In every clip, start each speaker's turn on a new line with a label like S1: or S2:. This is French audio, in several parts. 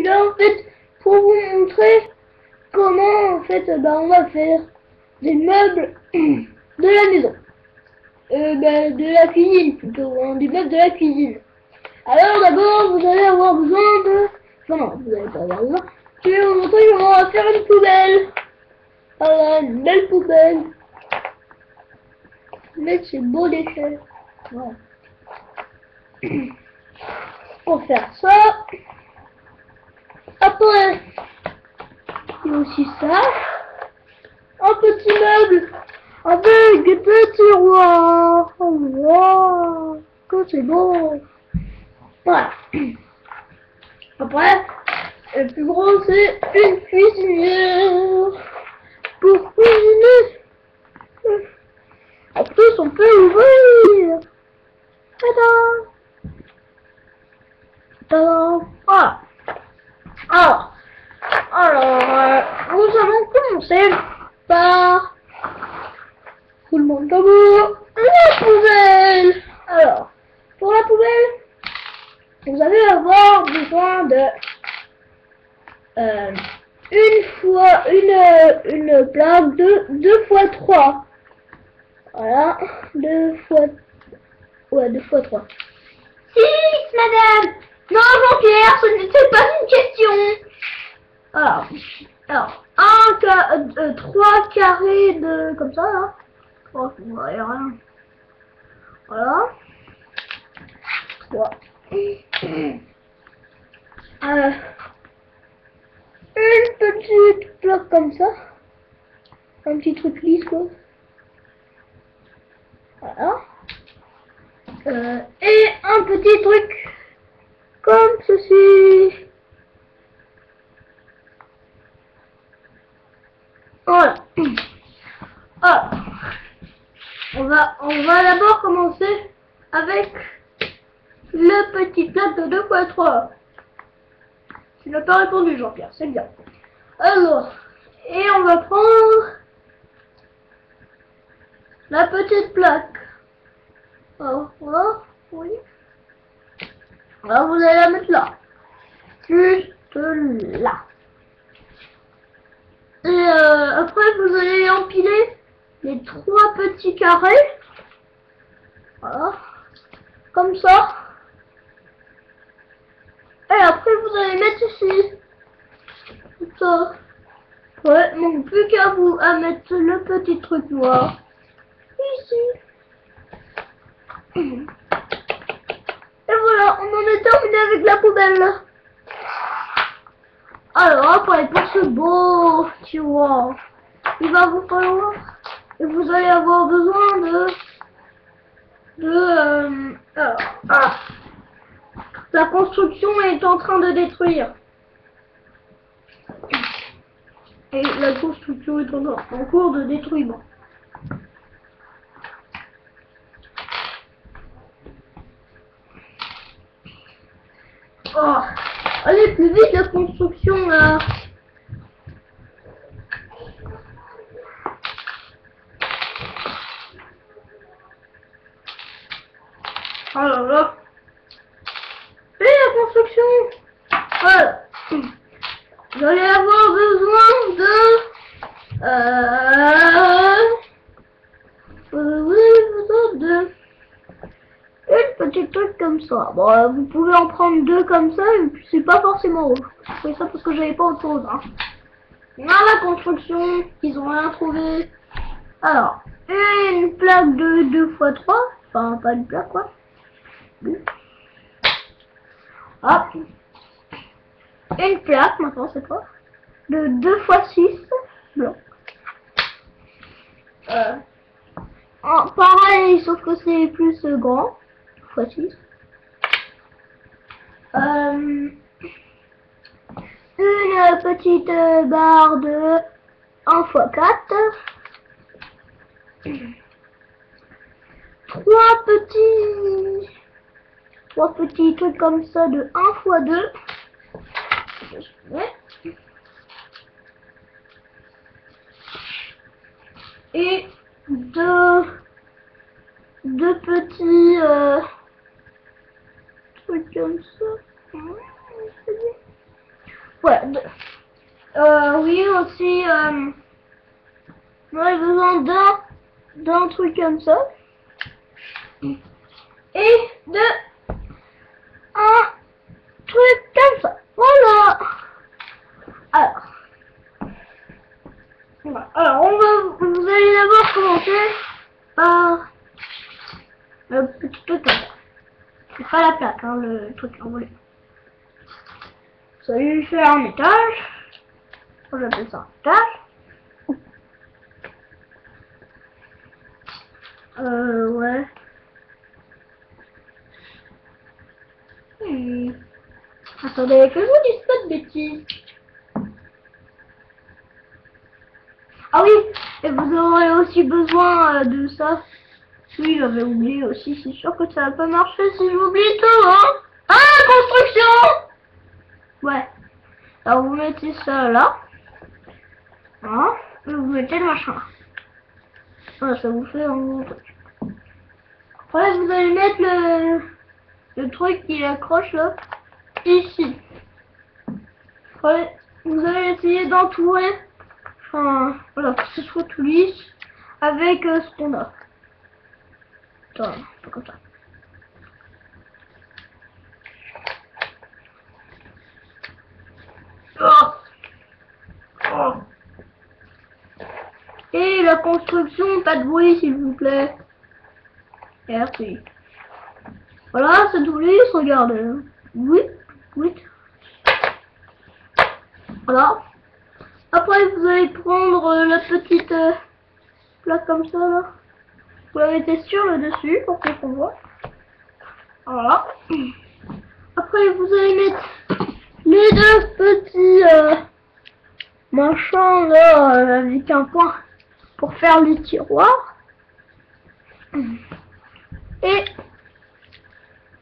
S1: celui-là en fait pour vous montrer comment en fait on va faire des meubles de la maison. De la cuisine plutôt, hein, des meubles de la cuisine. Alors d'abord vous allez avoir besoin de... Enfin non, vous n'allez pas avoir besoin. Je vais vous montrer comment on va faire une poubelle. Voilà, une belle poubelle. Mettre ces beaux déchets. Voilà. Pour faire ça. Après, il y a aussi ça. Un petit meuble avec des petits tiroirs. Oh, wow, que c'est beau. Voilà. Après, le plus gros, c'est une cuisinière. Pour cuisiner. En plus, on peut ouvrir. Tada! Tada! Voilà. Nous allons commencer par roulement de tambour, la poubelle. Alors, pour la poubelle, vous allez avoir besoin de une plaque de 2 x 3. Voilà, 2 x 3. 6, madame. Non, Jean-Pierre, ce n'était pas une question. Alors 3 carrés de... comme ça, là. Oh, vous voyez rien. Voilà. 3. Une petite plaque comme ça. Un petit truc lisse, quoi. Voilà. Et un petit truc comme ceci. Voilà. Alors, on va d'abord commencer avec le petit plat de 2 x 3. Tu n'as pas répondu, Jean-Pierre, c'est bien. Alors, et on va prendre la petite plaque. Alors, voilà, oui. Alors, vous allez la mettre là. Juste là. Et après, vous allez empiler les 3 petits carrés. Voilà. Comme ça. Et après, vous allez mettre ici. Comme ça. Ouais, manque plus qu'à vous à mettre le petit truc noir. Ici. Et voilà, on en est terminé avec la poubelle. Alors après, pour ce beau tiroir, il va vous falloir, et vous allez avoir besoin la construction est en train de détruire. Et la construction est en cours de détruisement. Oh, allez plus vite la construction là. Oh là là. Et la construction. Voilà. Vous allez avoir besoin de une petite truc comme ça. Bon, vous pouvez en prendre 2 comme ça, et puis c'est pas forcément rouge. Je fais ça parce que j'avais pas autre chose. Hein. Dans la construction, ils ont rien trouvé. Alors, une plaque de 2 x 3. Enfin, pas une plaque, quoi. Hop. Une plaque, maintenant, c'est quoi? De 2 x 6. Blanc. Pareil, sauf que c'est plus grand. x 6. Une petite barre de 1 x 4. 3 petits trucs comme ça de 1 x 2. Et deux petits trucs comme ça. Ouais. Oui, aussi, j'aurais besoin d'un truc comme ça. Et de un truc comme ça. Voilà. Alors, vous allez d'abord commencer par le petit truc comme ça. C'est pas la plaque, hein, le truc envolé. Ça lui fait un étage. J'appelle ça un étage. Ouais. Attendez, que je vous dise pas de bêtises. Ah oui, et vous aurez aussi besoin de ça. Oui, j'avais oublié aussi, c'est sûr que ça va pas marcher si j'oublie tout, hein. Ah, construction. Ouais. Alors vous mettez ça là. Hein, et vous mettez le machin. Voilà, ça vous fait un gros truc. Après, vous allez mettre le truc qui accroche là, ici. Après, vous allez essayer d'entourer, enfin, voilà, que ce soit tout lisse, avec ce qu'on a. Attends, pas comme ça. Et la construction, pas de bruit s'il vous plaît. Merci. Voilà, c'est tout lisse, regardez. Oui, oui. Voilà. Après, vous allez prendre la petite plaque comme ça, là. Vous la mettez sur le dessus pour qu'on voit. Voilà. Après, vous allez mettre les deux petits machins, là, avec un point pour faire les tiroirs. Et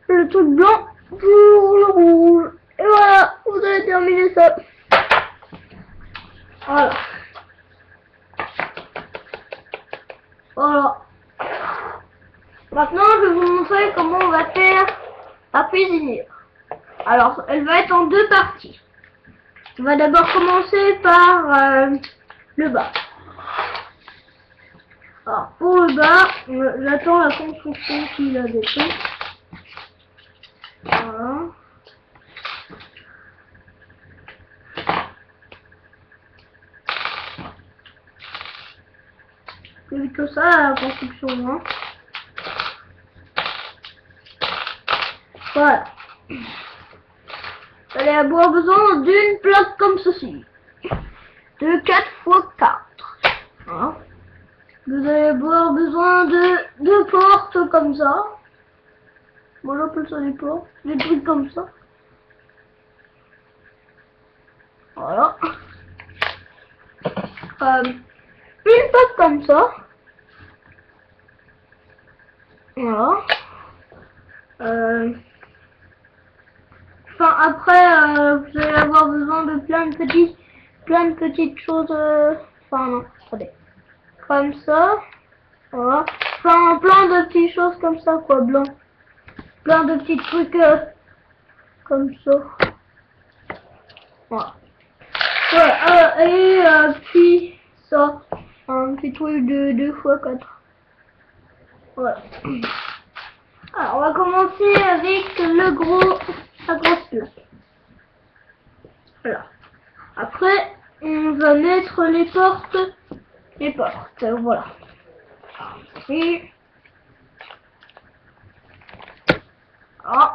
S1: le truc blanc pour le rouge. Et voilà, vous avez terminé ça. Voilà. Voilà. Maintenant, je vais vous montrer comment on va faire la cuisinière. Alors, elle va être en deux parties. On va d'abord commencer par le bas. Alors, pour le bas, j'attends la construction qui la détruit. Voilà. Plus vite que ça, la construction, hein. Voilà. Vous allez avoir besoin d'une plaque comme ceci. De 4 x 4. Voilà. Vous allez avoir besoin de deux portes comme ça. Moi j'appelle ça des portes. Des trucs comme ça. Voilà. Une porte comme ça. Voilà. Enfin après vous allez avoir besoin de plein de petites choses. Enfin non, attendez. Comme ça. Voilà. Enfin plein de petites choses comme ça quoi, blanc. Plein de petits trucs comme ça. Voilà. Ouais, et puis ça, un petit truc de 2 x 4. Voilà. Alors on va commencer avec la grosse plaque. Voilà. Après on va mettre les portes. Voilà. Et voilà.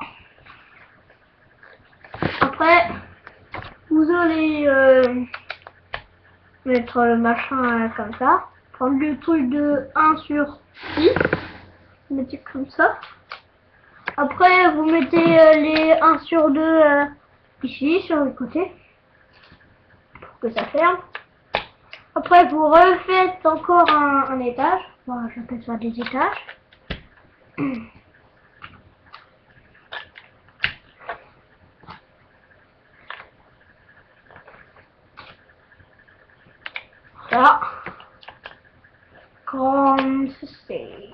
S1: Après vous allez mettre le machin comme ça. Prendre le truc de 1 sur 6. Vous mettez comme ça. Après vous mettez les 1 sur 2 ici sur le côté. Pour que ça ferme. Après vous refaites encore un étage. Voilà, j'appelle ça des étages. Ça. Comme ceci.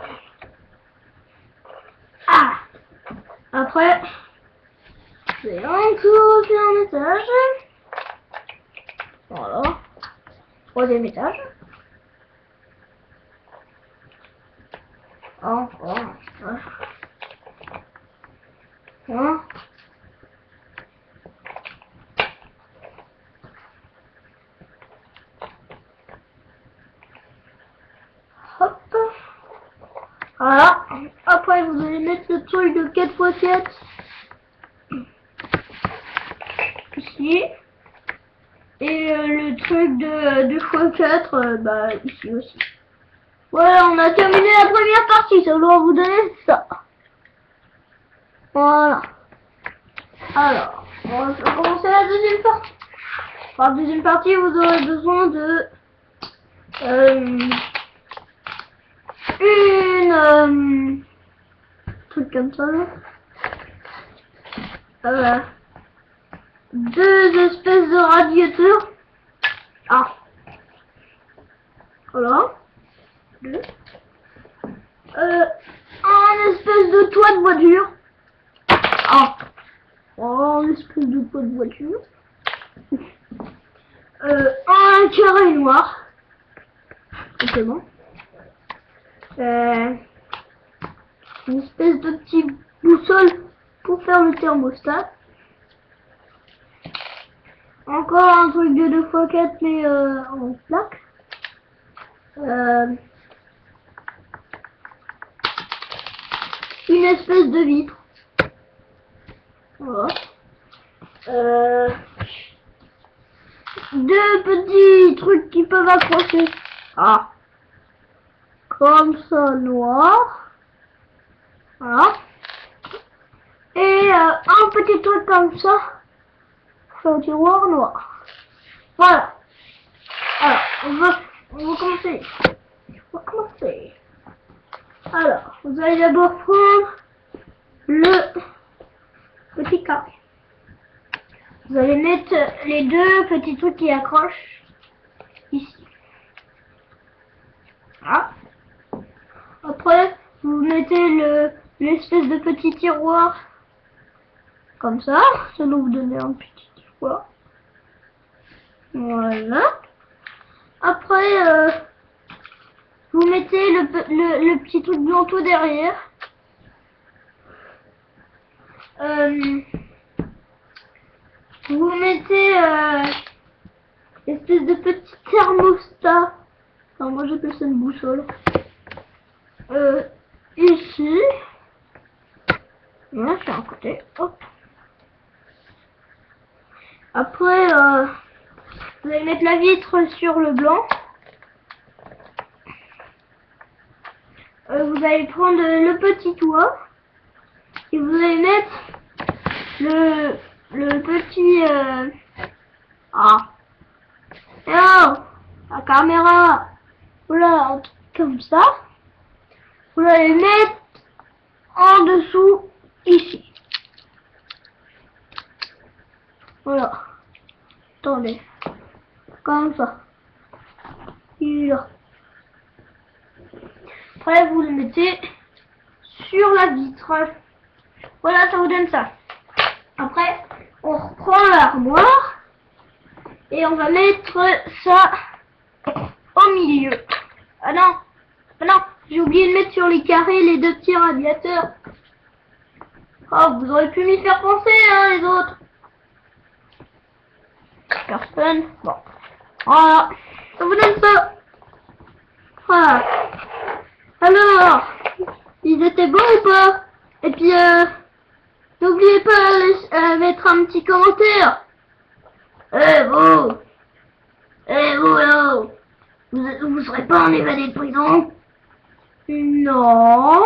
S1: Ah. Après, je vais encore faire un étage. troisième étage. Hop. Voilà. Après, vous allez mettre le truc de 4x4 ici. Et le truc de 2x4, bah, ici aussi. Voilà, on a terminé la première partie. Ça doit vous donner ça. Voilà. Alors, on va commencer la deuxième partie. Pour la deuxième partie, vous aurez besoin de une truc comme ça là. Deux espèces de radiateurs. Ah. Voilà. Deux. Un espèce de toit de voiture. Ah. Oh, une espèce de toit de voiture. Un carré noir. C'est bon. Une espèce de petit boussole pour faire le thermostat. Encore un truc de 2x4 mais en plaque. Une espèce de vitre. Voilà. Deux petits trucs qui peuvent accrocher. Ah. Comme ça, noir. Voilà. Et un petit truc comme ça. Pour faire un tiroir noir. Voilà. Alors, on va commencer. Alors, vous allez d'abord prendre le petit carré. Vous allez mettre les deux petits trucs qui accrochent ici. Voilà. Après, vous mettez l'espèce de petit tiroir comme ça. Ça va vous donner un petit tiroir. Voilà. Après, vous mettez le petit truc blanc tout derrière. Vous mettez l'espèce de petit thermostat. Alors moi j'appelle ça une boussole. Ici. Là sur un côté. Hop. Après, vous allez mettre la vitre sur le blanc. Vous allez prendre le petit toit. Et vous allez mettre le petit... Ah. Oh, la caméra. Voilà, un truc comme ça. Vous allez mettre en dessous, ici. Voilà. Attendez. Comme ça. Il est là. Après, vous le mettez sur la vitre. Voilà, ça vous donne ça. Après, on reprend l'armoire. Et on va mettre ça au milieu. Ah non. Ah non. J'ai oublié de mettre sur les carrés les deux petits radiateurs. Oh, vous auriez pu m'y faire penser, hein, les autres. Personne. Bon. Voilà. Ça vous donne ça. Voilà. Alors, ils étaient bons ou pas? Et puis, n'oubliez pas de mettre un petit commentaire. Vous là, vous serez pas en évadé de prison? Non.